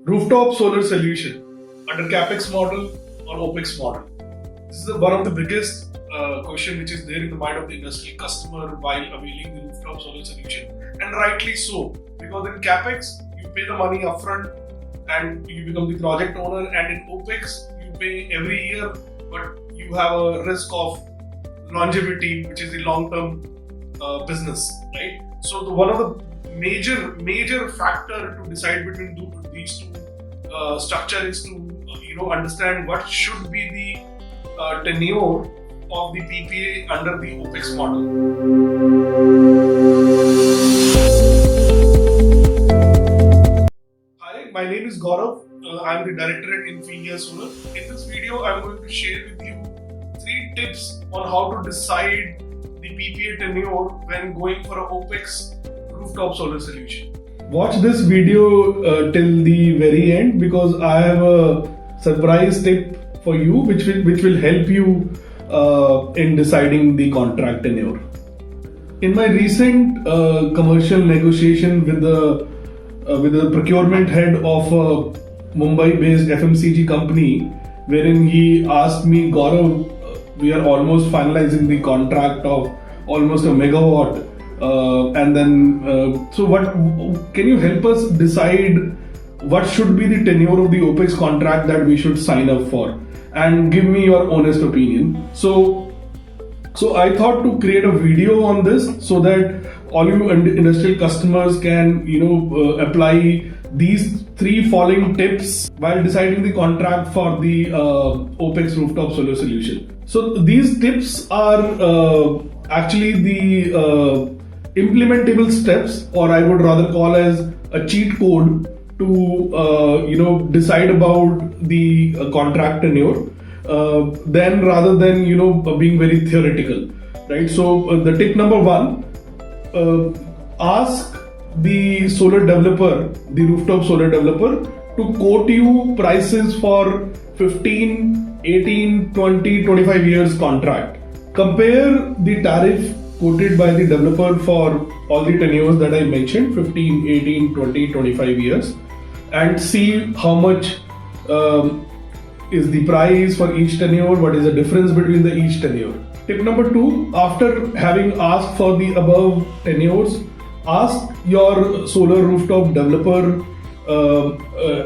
Rooftop Solar Solution under CapEx model or OPEX model. This is one of the biggest question which is there in the mind of the industrial customer while availing the rooftop solar solution, and rightly so, because in CapEx you pay the money upfront and you become the project owner, and in OPEX you pay every year, but you have a risk of longevity, which is the long-term business, right? So one of the major factor to decide between these two structure is to understand what should be the tenure of the PPA under the OPEX model. Hi, my name is Gaurav. I am the director at Infinia Solar. In this video, I am going to share with you 3 tips on how to decide the PPA tenure when going for a OPEX rooftop solar solution. Watch this video till the very end, because I have a surprise tip for you which will help you in deciding the contract tenure. In my recent commercial negotiation with the procurement head of a Mumbai-based FMCG company, wherein he asked me, Gaurav, we are almost finalizing the contract of almost a megawatt. And then, so what can you help us decide what should be the tenure of the OPEX contract that we should sign up for, and give me your honest opinion. So I thought to create a video on this so that all you industrial customers can apply these 3 following tips while deciding the contract for the OPEX rooftop solar solution. So these tips are actually the implementable steps, or I would rather call as a cheat code to decide about the contract tenure, then rather than being very theoretical, right? So the tip number 1, ask the solar developer, the rooftop solar developer, to quote you prices for 15, 18, 20, 25 years contract. Compare the tariff quoted by the developer for all the tenures that I mentioned, 15, 18, 20, 25 years, and see how much is the price for each tenure, what is the difference between the each tenure. Tip number 2, after having asked for the above tenures, ask your solar rooftop developer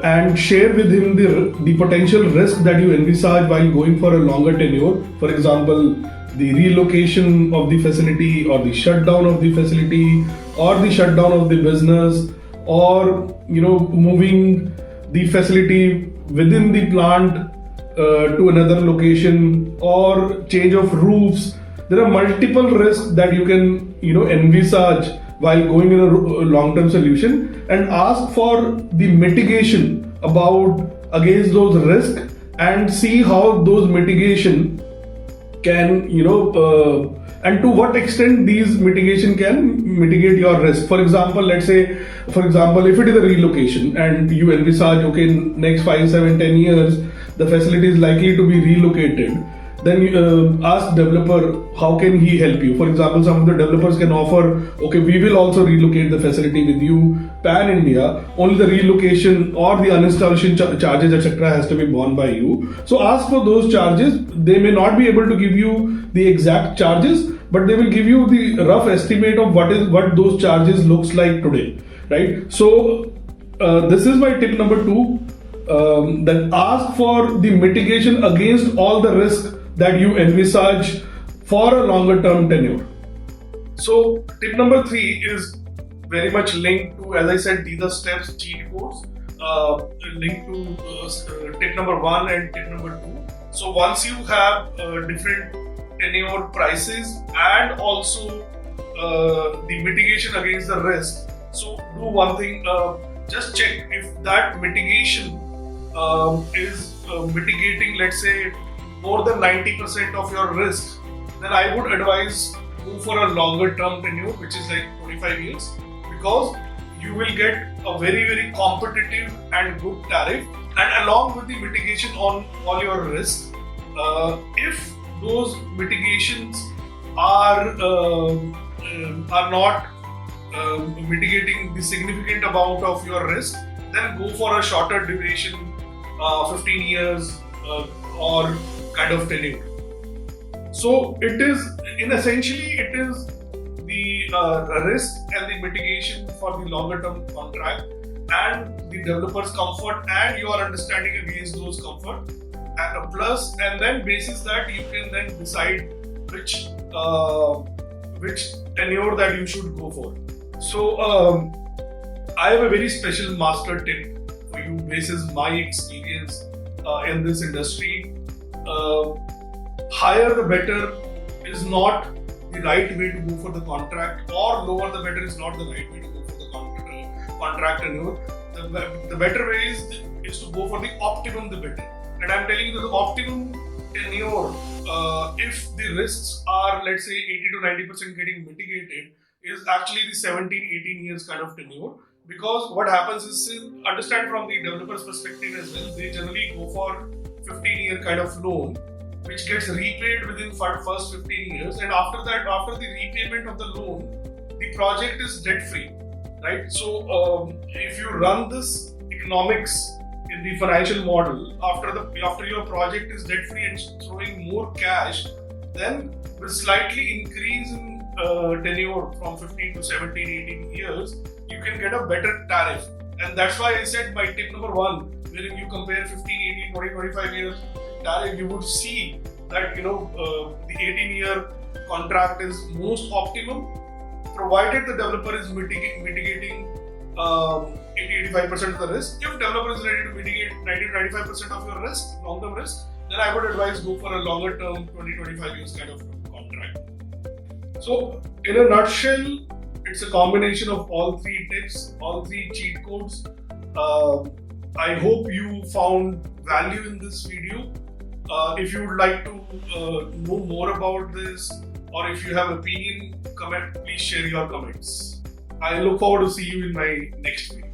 and share with him the potential risk that you envisage while going for a longer tenure. For example, the relocation of the facility, or the shutdown of the facility, or the shutdown of the business, or moving the facility within the plant to another location, or change of roofs. There are multiple risks that you can envisage while going in a long-term solution, and ask for the mitigation against those risks, and see how those mitigation can and to what extent these mitigation can mitigate your risk. For example, let's say, if it is a relocation and you envisage, okay, in next 5, 7, 10 years the facility is likely to be relocated, then you ask developer how can he help you. For example, some of the developers can offer, okay, we will also relocate the facility with you pan India, only the relocation or the uninstallation charges etc. has to be borne by you. So ask for those charges. They may not be able to give you the exact charges, but they will give you the rough estimate of what those charges looks like today, right? So this is my tip number 2, that ask for the mitigation against all the risks that you envisage for a longer term tenure. So tip number 3 is very much linked to, as I said, these are steps, cheat codes, linked to tip number 1 and tip number 2. So once you have different tenure prices and also the mitigation against the risk, so do one thing, just check if that mitigation is mitigating, let's say, more than 90% of your risk. Then I would advise go for a longer term tenure, which is like 25 years, because you will get a very competitive and good tariff, and along with the mitigation on all your risks. If those mitigations are not mitigating the significant amount of your risk, then go for a shorter duration, 15 years or kind of tenure. So it is, essentially, it is the risk and the mitigation for the longer term contract and the developer's comfort and your understanding against those comfort and a plus, and then basis that you can then decide which tenure that you should go for. So I have a very special master tip for you basis my experience in this industry. Higher the better is not the right way to go for the contract, or lower the better is not the right way to go for the contract tenure. The better way is to go for the optimum the better. And I'm telling you, the optimum tenure, if the risks are, let's say, 80 to 90% getting mitigated, is actually the 17-18 years kind of tenure. Because what happens is, understand from the developer's perspective as well, they generally go for 15-year kind of loan, which gets repaid within first 15 years, and after that, after the repayment of the loan, the project is debt free, right? So if you run this economics in the financial model, after your project is debt free and throwing more cash, then with slightly increase in tenure from 15 to 17, 18 years, you can get a better tariff. And that's why I said my tip number 1, wherein you compare 15, 18, 20, 25 years tariff, you would see that the 18-year contract is most optimum, provided the developer is mitigating 80-85% of the risk. If developer is ready to mitigate 90-95% of your risk, long-term risk, then I would advise go for a longer term 20-25 years kind of contract. So in a nutshell, it's a combination of all 3 tips, all 3 cheat codes. I hope you found value in this video. If you would like to know more about this, or if you have opinion, comment, please share your comments. I look forward to see you in my next video.